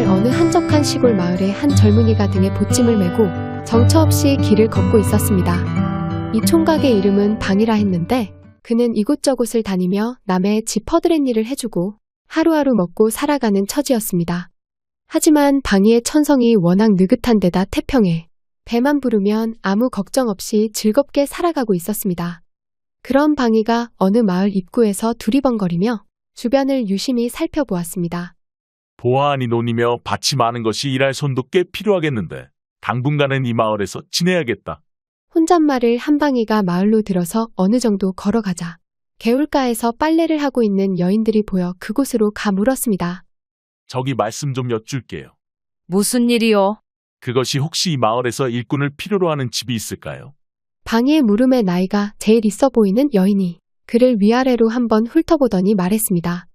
어느 한적한 시골 마을에 한 젊은이가 등에 보찜을 메고 정처 없이 길을 걷고 있었습니다. 이 총각의 이름은 방이라 했는데 그는 이곳저곳을 다니며 남의 집 퍼드렛 일을 해주고 하루하루 먹고 살아가는 처지였습니다. 하지만 방이의 천성이 워낙 느긋한 데다 태평해 배만 부르면 아무 걱정 없이 즐겁게 살아가고 있었습니다. 그런 방이가 어느 마을 입구에서 두리번거리며 주변을 유심히 살펴보았습니다. 보아하니 논이며 밭이 많은 것이 일할 손도 꽤 필요하겠는데 당분간은 이 마을에서 지내야겠다. 혼잣말을 한 방이가 마을로 들어서 어느 정도 걸어가자 개울가에서 빨래를 하고 있는 여인들이 보여 그곳으로 가 물었습니다. 저기 말씀 좀 여쭐게요. 무슨 일이요? 그것이 혹시 이 마을에서 일꾼을 필요로 하는 집이 있을까요? 방이의 물음에 나이가 제일 있어 보이는 여인이 그를 위아래로 한번 훑어보더니 말했습니다.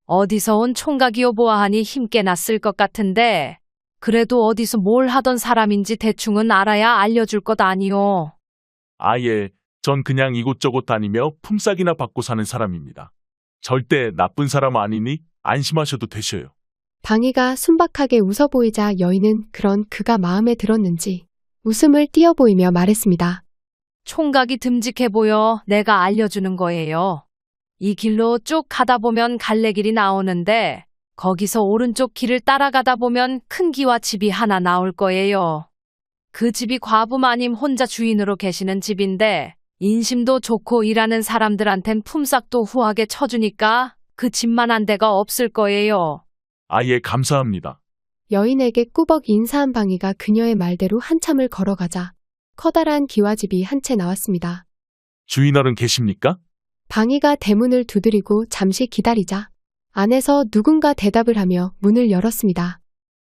어디서 온 총각이요 보아하니 힘께 났을 것 같은데 그래도 어디서 뭘 하던 사람인지 대충은 알아야 알려줄 것 아니요. 아예, 전 그냥 이곳저곳 다니며 품삯이나 받고 사는 사람입니다. 절대 나쁜 사람 아니니 안심하셔도 되셔요. 방이가 순박하게 웃어 보이자 여인은 그런 그가 마음에 들었는지 웃음을 띄어 보이며 말했습니다. 총각이 듬직해 보여 내가 알려주는 거예요. 이 길로 쭉 가다 보면 갈래길이 나오는데 거기서 오른쪽 길을 따라가다 보면 큰 기와 집이 하나 나올 거예요. 그 집이 과부 마님 혼자 주인으로 계시는 집인데 인심도 좋고 일하는 사람들한텐 품삯도 후하게 쳐주니까 그 집만한 데가 없을 거예요. 아예, 감사합니다. 여인에게 꾸벅 인사한 방이가 그녀의 말대로 한참을 걸어가자 커다란 기와집이 한 채 나왔습니다. 주인어른 계십니까? 방이가 대문을 두드리고 잠시 기다리자 안에서 누군가 대답을 하며 문을 열었습니다.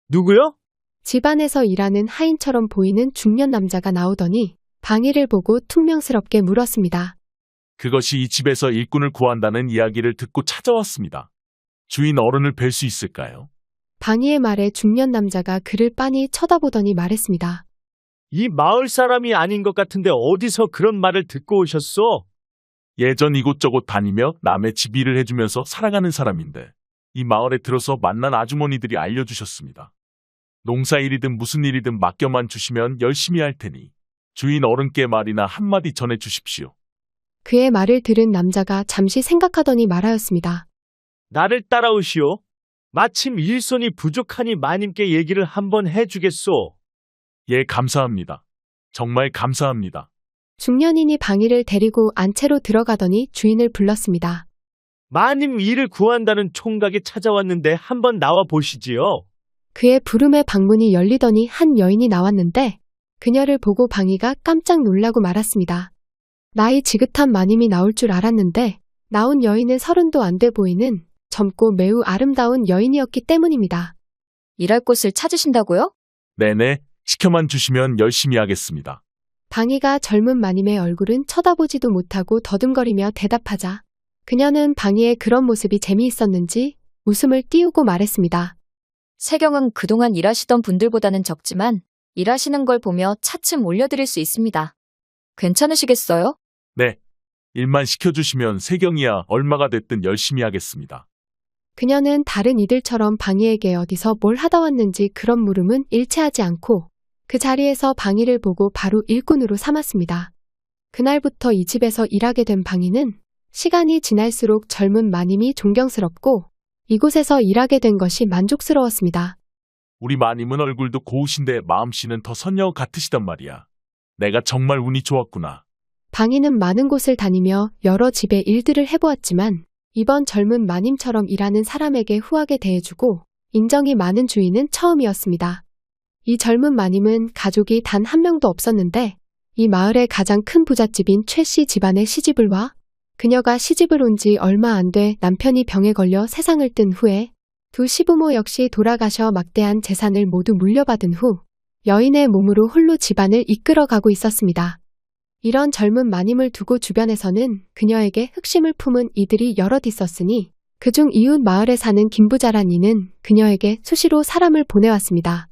누구요? 집안에서 일하는 하인처럼 보이는 중년 남자가 나오더니 방이를 보고 퉁명스럽게 물었습니다. 그것이 이 집에서 일꾼을 구한다는 이야기를 듣고 찾아왔습니다. 주인 어른을 뵐 수 있을까요? 방이의 말에 중년 남자가 그를 빤히 쳐다보더니 말했습니다. 이 마을 사람이 아닌 것 같은데 어디서 그런 말을 듣고 오셨소? 예전 이곳저곳 다니며 남의 집 일을 해주면서 살아가는 사람인데 이 마을에 들어서 만난 아주머니들이 알려주셨습니다. 농사일이든 무슨 일이든 맡겨만 주시면 열심히 할 테니 주인 어른께 말이나 한마디 전해주십시오. 그의 말을 들은 남자가 잠시 생각하더니 말하였습니다. 나를 따라오시오. 마침 일손이 부족하니 마님께 얘기를 한번 해주겠소. 예, 감사합니다. 정말 감사합니다. 중년인이 방이를 데리고 안채로 들어가더니 주인을 불렀습니다. 마님 일을 구한다는 총각이 찾아왔는데 한번 나와 보시지요. 그의 부름에 방문이 열리더니 한 여인이 나왔는데 그녀를 보고 방이가 깜짝 놀라고 말았습니다. 나이 지긋한 마님이 나올 줄 알았는데 나온 여인은 30도 안 돼 보이는 젊고 매우 아름다운 여인이었기 때문입니다. 일할 곳을 찾으신다고요? 네네, 시켜만 주시면 열심히 하겠습니다. 방이가 젊은 마님의 얼굴은 쳐다보지도 못하고 더듬거리며 대답하자 그녀는 방이의 그런 모습이 재미있었는지 웃음을 띄우고 말했습니다. 세경은 그동안 일하시던 분들보다는 적지만 일하시는 걸 보며 차츰 올려드릴 수 있습니다. 괜찮으시겠어요? 네, 일만 시켜주시면 세경이야 얼마가 됐든 열심히 하겠습니다. 그녀는 다른 이들처럼 방이에게 어디서 뭘 하다 왔는지 그런 물음은 일체하지 않고 그 자리에서 방이를 보고 바로 일꾼으로 삼았습니다. 그날부터 이 집에서 일하게 된 방이는 시간이 지날수록 젊은 마님이 존경스럽고 이곳에서 일하게 된 것이 만족스러웠습니다. 우리 마님은 얼굴도 고우신데 마음씨는 더 선녀 같으시단 말이야. 내가 정말 운이 좋았구나. 방이는 많은 곳을 다니며 여러 집의 일들을 해보았지만 이번 젊은 마님처럼 일하는 사람에게 후하게 대해주고 인정이 많은 주인은 처음이었습니다. 이 젊은 마님은 가족이 단 한 명도 없었는데 이 마을의 가장 큰 부잣집인 최씨 집안에 시집을 와 그녀가 시집을 온 지 얼마 안 돼 남편이 병에 걸려 세상을 뜬 후에 두 시부모 역시 돌아가셔 막대한 재산을 모두 물려받은 후 여인의 몸으로 홀로 집안을 이끌어가고 있었습니다. 이런 젊은 마님을 두고 주변에서는 그녀에게 흑심을 품은 이들이 여럿 있었으니 그중 이웃 마을에 사는 김부자란 이는 그녀에게 수시로 사람을 보내왔습니다.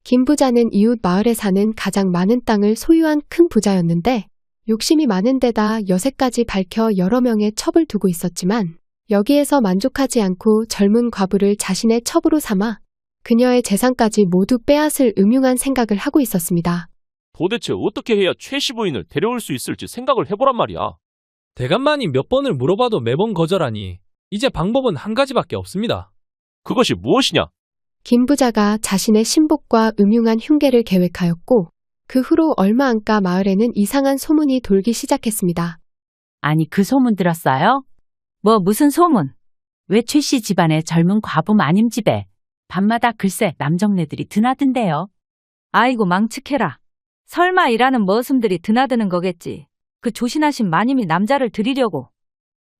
김부자는 이웃 마을에 사는 가장 많은 땅을 소유한 큰 부자였는데 욕심이 많은 데다 여색까지 밝혀 여러 명의 첩을 두고 있었지만 여기에서 만족하지 않고 젊은 과부를 자신의 첩으로 삼아 그녀의 재산까지 모두 빼앗을 음흉한 생각을 하고 있었습니다. 도대체 어떻게 해야 최 시부인을 데려올 수 있을지 생각을 해보란 말이야. 대감만이 몇 번을 물어봐도 매번 거절하니 이제 방법은 한 가지밖에 없습니다. 그것이 무엇이냐? 김 부자가 자신의 신복과 음흉한 흉계를 계획하였고 그 후로 얼마 안가 마을에는 이상한 소문이 돌기 시작했습니다. 아니, 그 소문 들었어요? 뭐 무슨 소문? 왜 최 씨 집안의 젊은 과부 마님 집에 밤마다 글쎄 남정네들이 드나든대요. 아이고 망측해라. 설마 일하는 머슴들이 드나드는 거겠지. 그 조신하신 마님이 남자를 들이려고.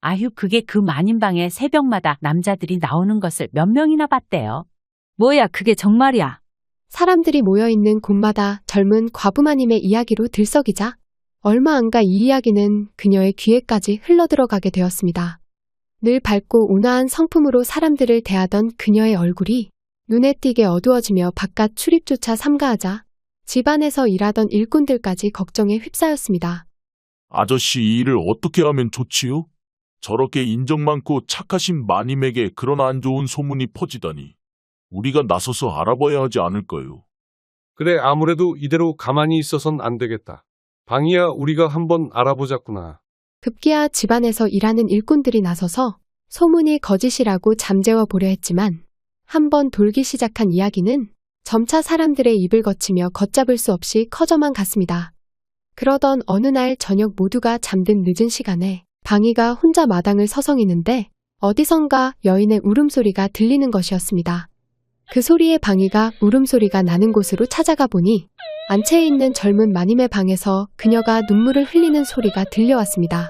아휴, 그게 그 마님방에 새벽마다 남자들이 나오는 것을 몇 명이나 봤대요. 뭐야 그게 정말이야. 사람들이 모여있는 곳마다 젊은 과부마님의 이야기로 들썩이자 얼마 안가 이 이야기는 그녀의 귀에까지 흘러들어가게 되었습니다. 늘 밝고 온화한 성품으로 사람들을 대하던 그녀의 얼굴이 눈에 띄게 어두워지며 바깥 출입조차 삼가하자 집안에서 일하던 일꾼들까지 걱정에 휩싸였습니다. 아저씨 이 일을 어떻게 하면 좋지요? 저렇게 인정 많고 착하신 마님에게 그런 안 좋은 소문이 퍼지다니. 우리가 나서서 알아봐야 하지 않을까요? 그래, 아무래도 이대로 가만히 있어선 안 되겠다. 방이야, 우리가 한번 알아보자꾸나. 급기야 집안에서 일하는 일꾼들이 나서서 소문이 거짓이라고 잠재워 보려 했지만 한번 돌기 시작한 이야기는 점차 사람들의 입을 거치며 걷잡을 수 없이 커져만 갔습니다. 그러던 어느 날 저녁 모두가 잠든 늦은 시간에 방이가 혼자 마당을 서성이는데 어디선가 여인의 울음소리가 들리는 것이었습니다. 그 소리에 방이가 울음소리가 나는 곳으로 찾아가 보니 안채에 있는 젊은 마님의 방에서 그녀가 눈물을 흘리는 소리가 들려왔습니다.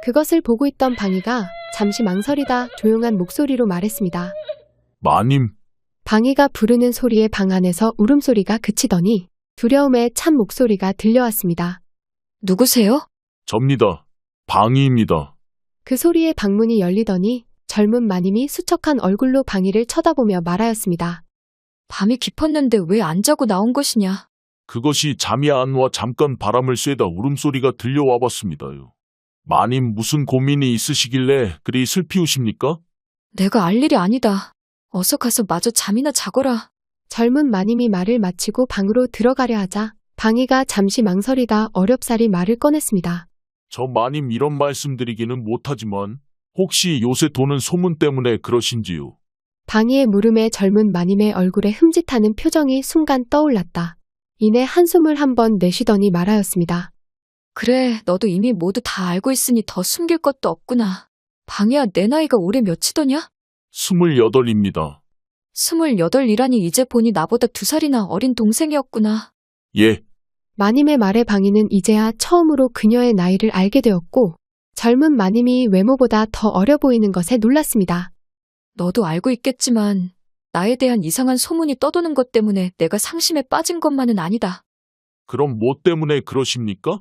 그것을 보고 있던 방이가 잠시 망설이다 조용한 목소리로 말했습니다. 마님, 방이가 부르는 소리에 방 안에서 울음소리가 그치더니 두려움에 찬 목소리가 들려왔습니다. 누구세요? 접니다. 방이입니다. 그 소리에 방문이 열리더니 젊은 마님이 수척한 얼굴로 방이를 쳐다보며 말하였습니다. 밤이 깊었는데 왜 안 자고 나온 것이냐? 그것이 잠이 안 와 잠깐 바람을 쐬다 울음소리가 들려와 봤습니다요. 마님 무슨 고민이 있으시길래 그리 슬피 우십니까? 내가 알 일이 아니다. 어서 가서 마저 잠이나 자거라. 젊은 마님이 말을 마치고 방으로 들어가려 하자 방이가 잠시 망설이다 어렵사리 말을 꺼냈습니다. 저 마님 이런 말씀드리기는 못하지만 혹시 요새 도는 소문 때문에 그러신지요? 방이의 물음에 젊은 마님의 얼굴에 흠짓하는 표정이 순간 떠올랐다. 이내 한숨을 한번 내쉬더니 말하였습니다. 그래, 너도 이미 모두 다 알고 있으니 더 숨길 것도 없구나. 방이야, 내 나이가 올해 몇이더냐? 28입니다. 28이라니 이제 보니 나보다 2살이나 어린 동생이었구나. 예, 마님의 말에 방이는 이제야 처음으로 그녀의 나이를 알게 되었고 젊은 마님이 외모보다 더 어려 보이는 것에 놀랐습니다. 너도 알고 있겠지만 나에 대한 이상한 소문이 떠도는 것 때문에 내가 상심에 빠진 것만은 아니다. 그럼 뭐 때문에 그러십니까?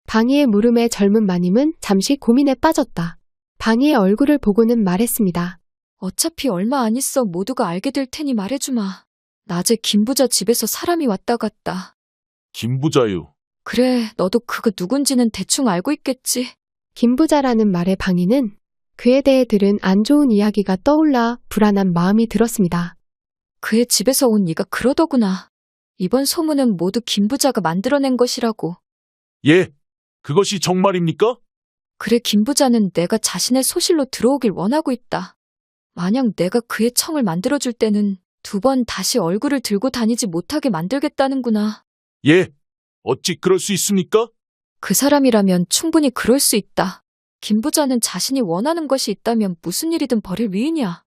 방이의 물음에 젊은 마님은 잠시 고민에 빠졌다. 방이의 얼굴을 보고는 말했습니다. 어차피 얼마 안 있어 모두가 알게 될 테니 말해주마. 낮에 김부자 집에서 사람이 왔다 갔다. 김부자요. 그래, 너도 그가 누군지는 대충 알고 있겠지. 김부자라는 말에 방이는 그에 대해 들은 안 좋은 이야기가 떠올라 불안한 마음이 들었습니다. 그의 집에서 온 네가 그러더구나. 이번 소문은 모두 김부자가 만들어낸 것이라고. 예, 그것이 정말입니까? 그래, 김부자는 내가 자신의 소실로 들어오길 원하고 있다. 만약 내가 그의 청을 만들어줄 때는 2번 다시 얼굴을 들고 다니지 못하게 만들겠다는구나. 예, 어찌 그럴 수 있습니까? 그 사람이라면 충분히 그럴 수 있다. 김부자는 자신이 원하는 것이 있다면 무슨 일이든 벌일 위인이야.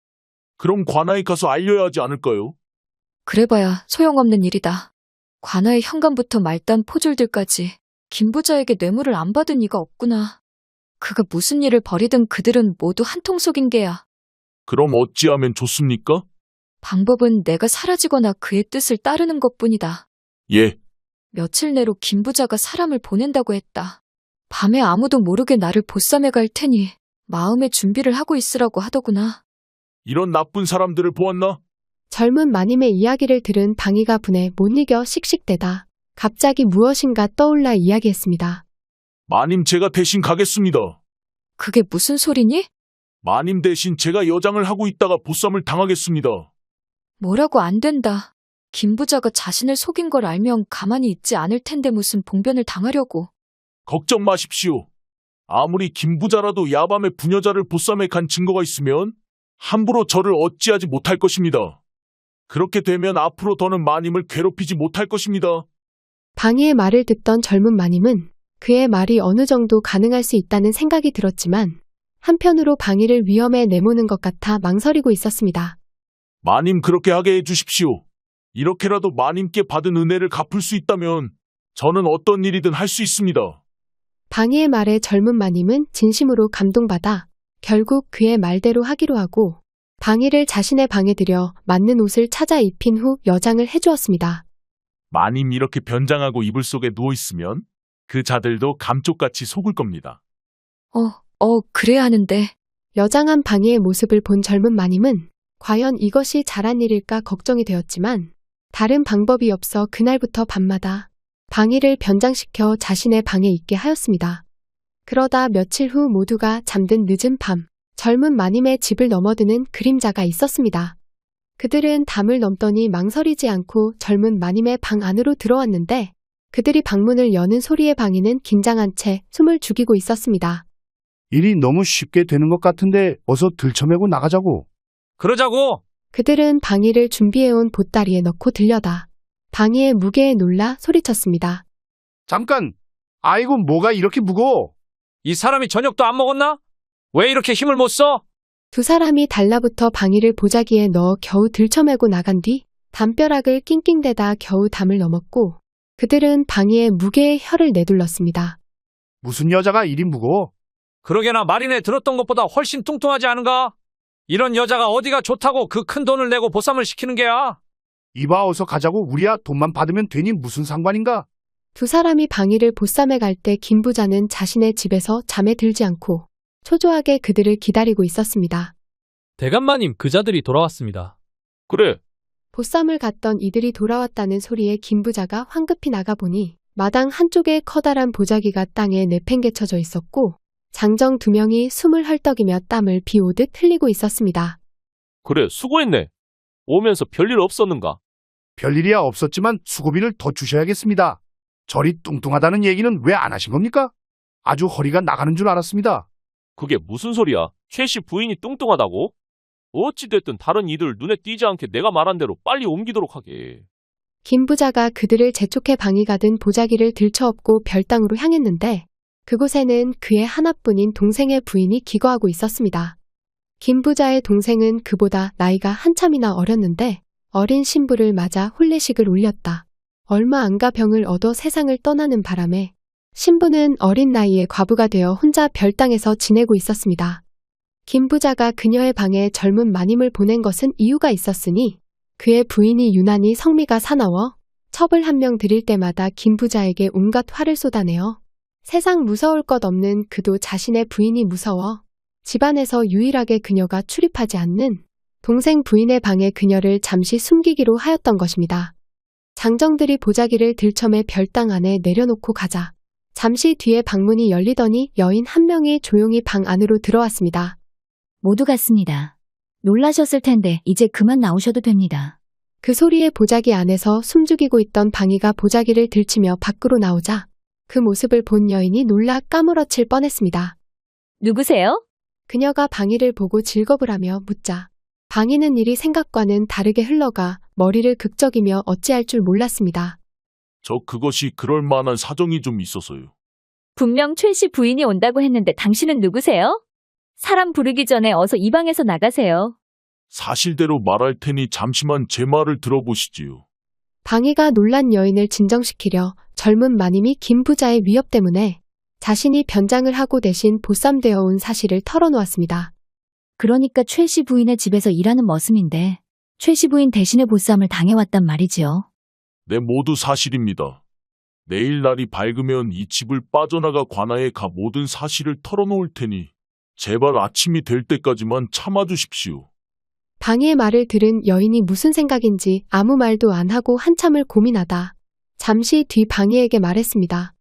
그럼 관아에 가서 알려야 하지 않을까요? 그래봐야 소용없는 일이다. 관아의 현관부터 말단 포졸들까지 김부자에게 뇌물을 안 받은 이가 없구나. 그가 무슨 일을 벌이든 그들은 모두 한통속인 게야. 그럼 어찌하면 좋습니까? 방법은 내가 사라지거나 그의 뜻을 따르는 것뿐이다. 예, 며칠 내로 김부자가 사람을 보낸다고 했다. 밤에 아무도 모르게 나를 보쌈해 갈 테니 마음의 준비를 하고 있으라고 하더구나. 이런 나쁜 사람들을 보았나? 젊은 마님의 이야기를 들은 방이가 분에 못 이겨 씩씩대다. 갑자기 무엇인가 떠올라 이야기했습니다. 마님 제가 대신 가겠습니다. 그게 무슨 소리니? 마님 대신 제가 여장을 하고 있다가 보쌈을 당하겠습니다. 뭐라고 안 된다. 김 부자가 자신을 속인 걸 알면 가만히 있지 않을 텐데 무슨 봉변을 당하려고. 걱정 마십시오. 아무리 김부자라도 야밤에 부녀자를 보쌈에 간 증거가 있으면 함부로 저를 어찌하지 못할 것입니다. 그렇게 되면 앞으로 더는 마님을 괴롭히지 못할 것입니다. 방희의 말을 듣던 젊은 마님은 그의 말이 어느 정도 가능할 수 있다는 생각이 들었지만 한편으로 방희를 위험에 내모는 것 같아 망설이고 있었습니다. 마님 그렇게 하게 해주십시오. 이렇게라도 마님께 받은 은혜를 갚을 수 있다면 저는 어떤 일이든 할 수 있습니다. 방희의 말에 젊은 마님은 진심으로 감동받아 결국 그의 말대로 하기로 하고 방희를 자신의 방에 들여 맞는 옷을 찾아 입힌 후 여장을 해주었습니다. 마님 이렇게 변장하고 이불 속에 누워있으면 그 자들도 감쪽같이 속을 겁니다. 그래야 하는데. 여장한 방희의 모습을 본 젊은 마님은 과연 이것이 잘한 일일까 걱정이 되었지만 다른 방법이 없어 그날부터 밤마다 방희를 변장시켜 자신의 방에 있게 하였습니다. 그러다 며칠 후 모두가 잠든 늦은 밤, 젊은 마님의 집을 넘어드는 그림자가 있었습니다. 그들은 담을 넘더니 망설이지 않고 젊은 마님의 방 안으로 들어왔는데 그들이 방문을 여는 소리에 방희는 긴장한 채 숨을 죽이고 있었습니다. 일이 너무 쉽게 되는 것 같은데 어서 들쳐매고 나가자고. 그러자고. 그들은 방희를 준비해온 보따리에 넣고 들여다 방희의 무게에 놀라 소리쳤습니다. 잠깐! 아이고 뭐가 이렇게 무거워? 이 사람이 저녁도 안 먹었나? 왜 이렇게 힘을 못 써? 두 사람이 달라붙어 방희를 보자기에 넣어 겨우 들쳐매고 나간 뒤 담벼락을 낑낑대다 겨우 담을 넘었고 그들은 방희의 무게에 혀를 내둘렀습니다. 무슨 여자가 이리 무거워? 그러게나 마린에 들었던 것보다 훨씬 뚱뚱하지 않은가? 이런 여자가 어디가 좋다고 그 큰 돈을 내고 보쌈을 시키는 게야? 이봐 어서 가자고. 우리야 돈만 받으면 되니 무슨 상관인가? 두 사람이 방희를 보쌈에 갈 때 김 부자는 자신의 집에서 잠에 들지 않고 초조하게 그들을 기다리고 있었습니다. 대감마님 그자들이 돌아왔습니다. 그래, 보쌈을 갔던 이들이 돌아왔다는 소리에 김 부자가 황급히 나가보니 마당 한쪽에 커다란 보자기가 땅에 내팽개쳐져 있었고 장정 2명이 숨을 헐떡이며 땀을 비 오듯 흘리고 있었습니다. 그래, 수고했네. 오면서 별일 없었는가? 별일이야 없었지만 수고비를 더 주셔야겠습니다. 저리 뚱뚱하다는 얘기는 왜 안 하신 겁니까? 아주 허리가 나가는 줄 알았습니다. 그게 무슨 소리야? 최 씨 부인이 뚱뚱하다고? 어찌됐든 다른 이들 눈에 띄지 않게 내가 말한 대로 빨리 옮기도록 하게. 김 부자가 그들을 재촉해 방희가 든 보자기를 들쳐업고 별당으로 향했는데 그곳에는 그의 하나뿐인 동생의 부인이 기거하고 있었습니다. 김 부자의 동생은 그보다 나이가 한참이나 어렸는데 어린 신부를 맞아 혼례식을 올렸다. 얼마 안가 병을 얻어 세상을 떠나는 바람에 신부는 어린 나이에 과부가 되어 혼자 별당에서 지내고 있었습니다. 김 부자가 그녀의 방에 젊은 마님을 보낸 것은 이유가 있었으니 그의 부인이 유난히 성미가 사나워 첩을 한 명 드릴 때마다 김 부자에게 온갖 화를 쏟아내어 세상 무서울 것 없는 그도 자신의 부인이 무서워 집안에서 유일하게 그녀가 출입하지 않는 동생 부인의 방에 그녀를 잠시 숨기기로 하였던 것입니다. 장정들이 보자기를 들쳐매 별당 안에 내려놓고 가자 잠시 뒤에 방문이 열리더니 여인 한 명이 조용히 방 안으로 들어왔습니다. 모두 갔습니다. 놀라셨을 텐데 이제 그만 나오셔도 됩니다. 그 소리에 보자기 안에서 숨죽이고 있던 방희가 보자기를 들치며 밖으로 나오자 그 모습을 본 여인이 놀라 까무러칠 뻔했습니다. 누구세요? 그녀가 방희를 보고 질겁을 하며 묻자 방희는 일이 생각과는 다르게 흘러가 머리를 극적이며 어찌할 줄 몰랐습니다. 저 그것이 그럴 만한 사정이 좀 있어서요. 분명 최 씨 부인이 온다고 했는데 당신은 누구세요? 사람 부르기 전에 어서 이 방에서 나가세요. 사실대로 말할 테니 잠시만 제 말을 들어보시지요. 방희가 놀란 여인을 진정시키려 젊은 마님이 김 부자의 위협 때문에 자신이 변장을 하고 대신 보쌈되어 온 사실을 털어놓았습니다. 그러니까 최 씨 부인의 집에서 일하는 머슴인데 최 씨 부인 대신에 보쌈을 당해왔단 말이지요. 네, 모두 사실입니다. 내일 날이 밝으면 이 집을 빠져나가 관아에 가 모든 사실을 털어놓을 테니 제발 아침이 될 때까지만 참아주십시오. 방희의 말을 들은 여인이 무슨 생각인지 아무 말도 안 하고 한참을 고민하다 잠시 뒤 방희에게 말했습니다.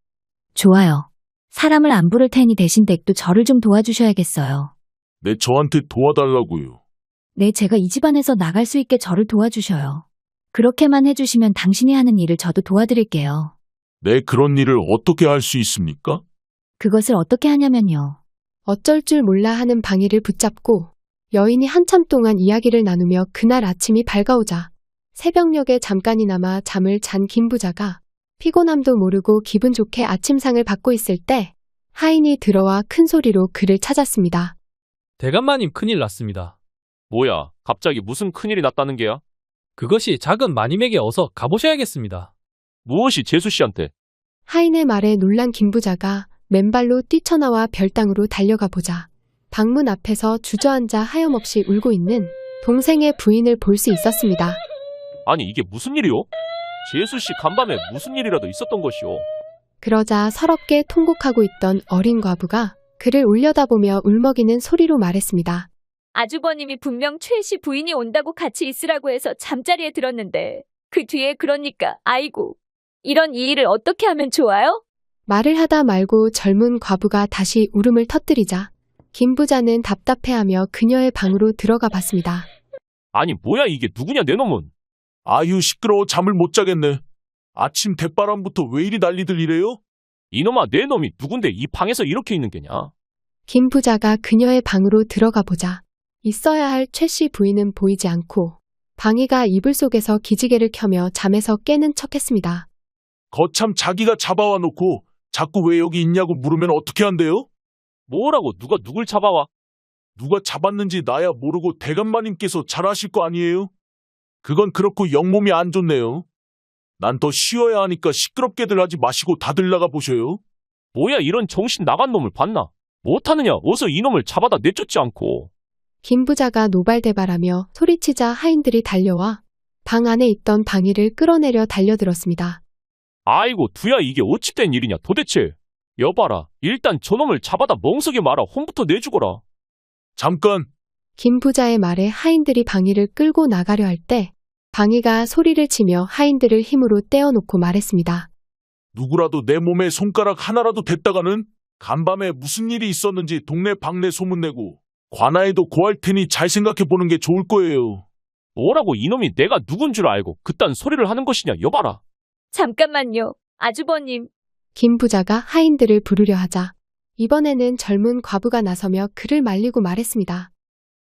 좋아요. 사람을 안 부를 테니 대신 댁도 저를 좀 도와주셔야겠어요. 네, 저한테 도와달라고요. 네, 제가 이 집안에서 나갈 수 있게 저를 도와주셔요. 그렇게만 해주시면 당신이 하는 일을 저도 도와드릴게요. 네, 그런 일을 어떻게 할 수 있습니까? 그것을 어떻게 하냐면요. 어쩔 줄 몰라 하는 방희를 붙잡고 여인이 한참 동안 이야기를 나누며 그날 아침이 밝아오자 새벽녘에 잠깐이나마 잠을 잔 김부자가 피곤함도 모르고 기분 좋게 아침상을 받고 있을 때 하인이 들어와 큰 소리로 그를 찾았습니다. 대감마님 큰일 났습니다. 뭐야, 갑자기 무슨 큰일이 났다는 게야? 그것이 작은 마님에게 어서 가보셔야겠습니다. 무엇이 재수 씨한테? 하인의 말에 놀란 김부자가 맨발로 뛰쳐나와 별당으로 달려가 보자 방문 앞에서 주저앉아 하염없이 울고 있는 동생의 부인을 볼 수 있었습니다. 아니 이게 무슨 일이요? 재수 씨 간밤에 무슨 일이라도 있었던 것이오? 그러자 서럽게 통곡하고 있던 어린 과부가 그를 올려다보며 울먹이는 소리로 말했습니다. 아주버님이 분명 최 씨 부인이 온다고 같이 있으라고 해서 잠자리에 들었는데 그 뒤에 그러니까 아이고 이런 이 일을 어떻게 하면 좋아요? 말을 하다 말고 젊은 과부가 다시 울음을 터뜨리자 김부자는 답답해하며 그녀의 방으로 들어가 봤습니다. 아니 뭐야 이게 누구냐 내 놈은? 아유, 시끄러워 잠을 못 자겠네. 아침 대바람부터 왜 이리 난리들 이래요? 이놈아 내 놈이 누군데 이 방에서 이렇게 있는 게냐? 김부자가 그녀의 방으로 들어가 보자 있어야 할 최 씨 부인은 보이지 않고 방희가 이불 속에서 기지개를 켜며 잠에서 깨는 척했습니다. 거참 자기가 잡아와 놓고 자꾸 왜 여기 있냐고 물으면 어떻게 한대요? 뭐라고 누가 누굴 잡아와? 누가 잡았는지 나야 모르고 대감마님께서 잘 아실 거 아니에요? 그건 그렇고 영몸이 안 좋네요. 난 더 쉬어야 하니까 시끄럽게들 하지 마시고 다들 나가 보셔요. 뭐야 이런 정신 나간 놈을 봤나? 못하느냐 어서 이놈을 잡아다 내쫓지 않고. 김부자가 노발대발하며 소리치자 하인들이 달려와 방 안에 있던 방희를 끌어내려 달려들었습니다. 아이고 두야 이게 어찌 된 일이냐 도대체. 여봐라 일단 저놈을 잡아다 멍석에 말아 혼부터 내주거라. 잠깐. 김부자의 말에 하인들이 방희를 끌고 나가려 할 때 방희가 소리를 치며 하인들을 힘으로 떼어놓고 말했습니다. 누구라도 내 몸에 손가락 하나라도 댔다가는 간밤에 무슨 일이 있었는지 동네 방네 소문내고 관아에도 고할 테니 잘 생각해 보는 게 좋을 거예요. 뭐라고 이놈이 내가 누군 줄 알고 그딴 소리를 하는 것이냐 여봐라. 잠깐만요. 아주버님. 김부자가 하인들을 부르려 하자 이번에는 젊은 과부가 나서며 그를 말리고 말했습니다.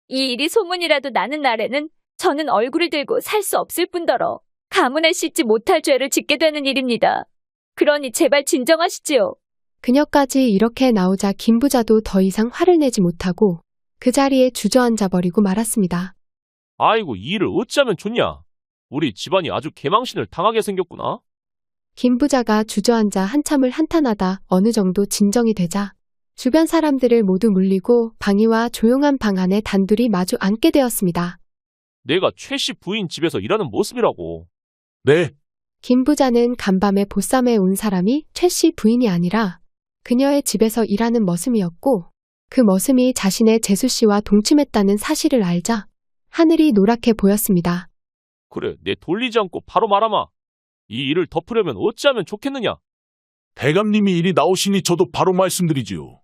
이 일이 소문이라도 나는 날에는 저는 얼굴을 들고 살 수 없을 뿐더러 가문에 씻지 못할 죄를 짓게 되는 일입니다. 그러니 제발 진정하시지요. 그녀까지 이렇게 나오자 김부자도 더 이상 화를 내지 못하고 그 자리에 주저앉아 버리고 말았습니다. 아이고 이 일을 어찌하면 좋냐. 우리 집안이 아주 개망신을 당하게 생겼구나. 김부자가 주저앉아 한참을 한탄하다 어느 정도 진정이 되자 주변 사람들을 모두 물리고 방희와 조용한 방 안에 단둘이 마주 앉게 되었습니다. 내가 최 씨 부인 집에서 일하는 모습이라고. 네. 김부자는 간밤에 보쌈에 온 사람이 최 씨 부인이 아니라 그녀의 집에서 일하는 머슴이었고 그 머슴이 자신의 재수 씨와 동침했다는 사실을 알자 하늘이 노랗게 보였습니다. 그래 내 돌리지 않고 바로 말하마. 이 일을 덮으려면 어찌하면 좋겠느냐. 대감님이 일이 나오시니 저도 바로 말씀드리지요.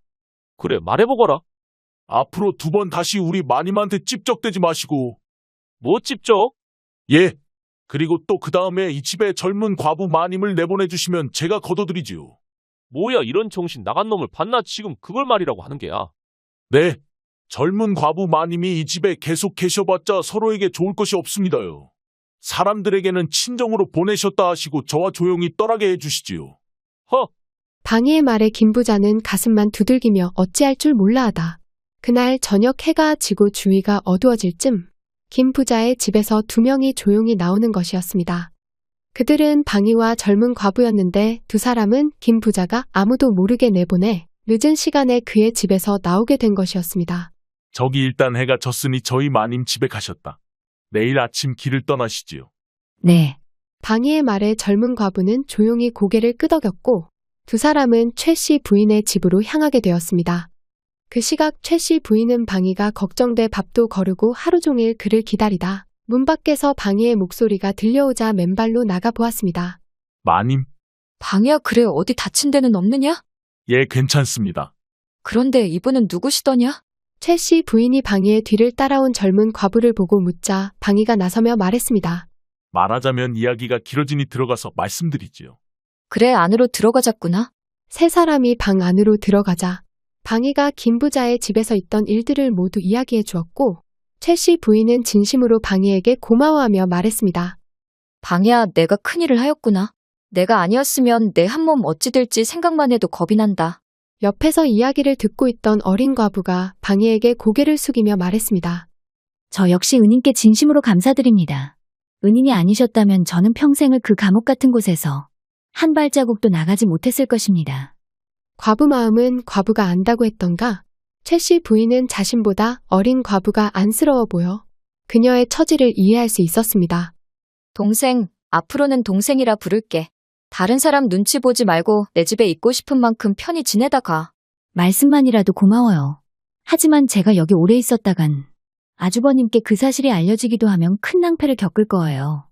그래 말해보거라. 앞으로 2번 다시 우리 마님한테 찝적대지 마시고. 뭐 찝적? 예. 그리고 또 그 다음에 이 집에 젊은 과부 마님을 내보내주시면 제가 거둬드리지요. 뭐야 이런 정신 나간 놈을 봤나 지금 그걸 말이라고 하는 게야. 네. 젊은 과부 마님이 이 집에 계속 계셔봤자 서로에게 좋을 것이 없습니다요. 사람들에게는 친정으로 보내셨다 하시고 저와 조용히 떠나게 해주시지요. 허! 방희의 말에 김부자는 가슴만 두들기며 어찌할 줄 몰라하다. 그날 저녁 해가 지고 주위가 어두워질 쯤 김부자의 집에서 2명이 조용히 나오는 것이었습니다. 그들은 방희와 젊은 과부였는데 두 사람은 김부자가 아무도 모르게 내보내 늦은 시간에 그의 집에서 나오게 된 것이었습니다. 저기 일단 해가 졌으니 저희 마님 집에 가셨다. 내일 아침 길을 떠나시지요. 네. 방희의 말에 젊은 과부는 조용히 고개를 끄덕였고 두 사람은 최 씨 부인의 집으로 향하게 되었습니다. 그 시각 최 씨 부인은 방희가 걱정돼 밥도 거르고 하루 종일 그를 기다리다 문 밖에서 방희의 목소리가 들려오자 맨발로 나가 보았습니다. 마님. 방희야 그래 어디 다친 데는 없느냐? 예, 괜찮습니다. 그런데 이분은 누구시더냐? 최 씨 부인이 방희의 뒤를 따라온 젊은 과부를 보고 묻자 방희가 나서며 말했습니다. 말하자면 이야기가 길어지니 들어가서 말씀드리지요. 그래, 안으로 들어가자꾸나. 세 사람이 방 안으로 들어가자 방희가 김 부자의 집에서 있던 일들을 모두 이야기해 주었고 최 씨 부인은 진심으로 방희에게 고마워하며 말했습니다. 방희야, 내가 큰일을 하였구나. 내가 아니었으면 내 한 몸 어찌 될지 생각만 해도 겁이 난다. 옆에서 이야기를 듣고 있던 어린 과부가 방희에게 고개를 숙이며 말했습니다. 저 역시 은인께 진심으로 감사드립니다. 은인이 아니셨다면 저는 평생을 그 감옥 같은 곳에서 한 발자국도 나가지 못했을 것입니다. 과부 마음은 과부가 안다고 했던가 최 씨 부인은 자신보다 어린 과부가 안쓰러워 보여 그녀의 처지를 이해할 수 있었습니다. 동생, 앞으로는 동생이라 부를게. 다른 사람 눈치 보지 말고 내 집에 있고 싶은 만큼 편히 지내다 가. 말씀만이라도 고마워요. 하지만 제가 여기 오래 있었다간 아주버님께 그 사실이 알려지기도 하면 큰 낭패를 겪을 거예요.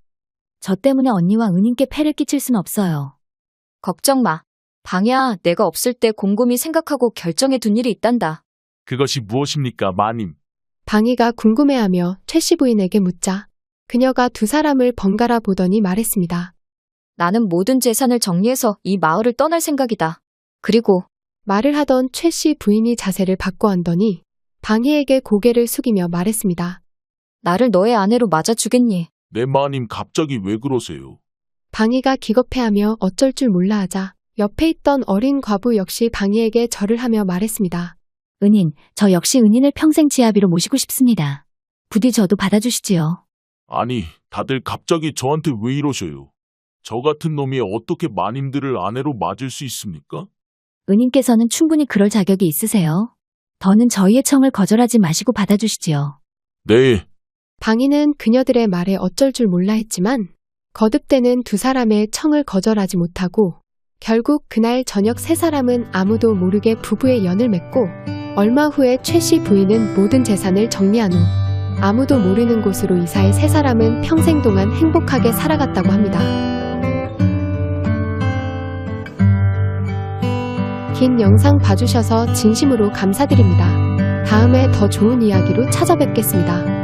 저 때문에 언니와 은인께 폐를 끼칠 순 없어요. 걱정 마. 방희야, 내가 없을 때 곰곰이 생각하고 결정해 둔 일이 있단다. 그것이 무엇입니까, 마님? 방희가 궁금해하며 최 씨 부인에게 묻자 그녀가 두 사람을 번갈아 보더니 말했습니다. 나는 모든 재산을 정리해서 이 마을을 떠날 생각이다. 그리고 말을 하던 최 씨 부인이 자세를 바꿔 앉더니 방희에게 고개를 숙이며 말했습니다. 나를 너의 아내로 맞아주겠니? 네, 마님 갑자기 왜 그러세요? 방희가 기겁해하며 어쩔 줄 몰라 하자 옆에 있던 어린 과부 역시 방희에게 절을 하며 말했습니다. 은인, 저 역시 은인을 평생 지아비로 모시고 싶습니다. 부디 저도 받아주시지요. 아니, 다들 갑자기 저한테 왜 이러셔요? 저 같은 놈이 어떻게 마님들을 아내로 맞을 수 있습니까? 은인께서는 충분히 그럴 자격이 있으세요. 더는 저희의 청을 거절하지 마시고 받아주시지요. 네. 방희는 그녀들의 말에 어쩔 줄 몰라 했지만 거듭되는 두 사람의 청을 거절하지 못하고 결국 그날 저녁 세 사람은 아무도 모르게 부부의 연을 맺고 얼마 후에 최 씨 부인은 모든 재산을 정리한 후 아무도 모르는 곳으로 이사해 세 사람은 평생 동안 행복하게 살아갔다고 합니다. 긴 영상 봐주셔서 진심으로 감사드립니다. 다음에 더 좋은 이야기로 찾아뵙겠습니다.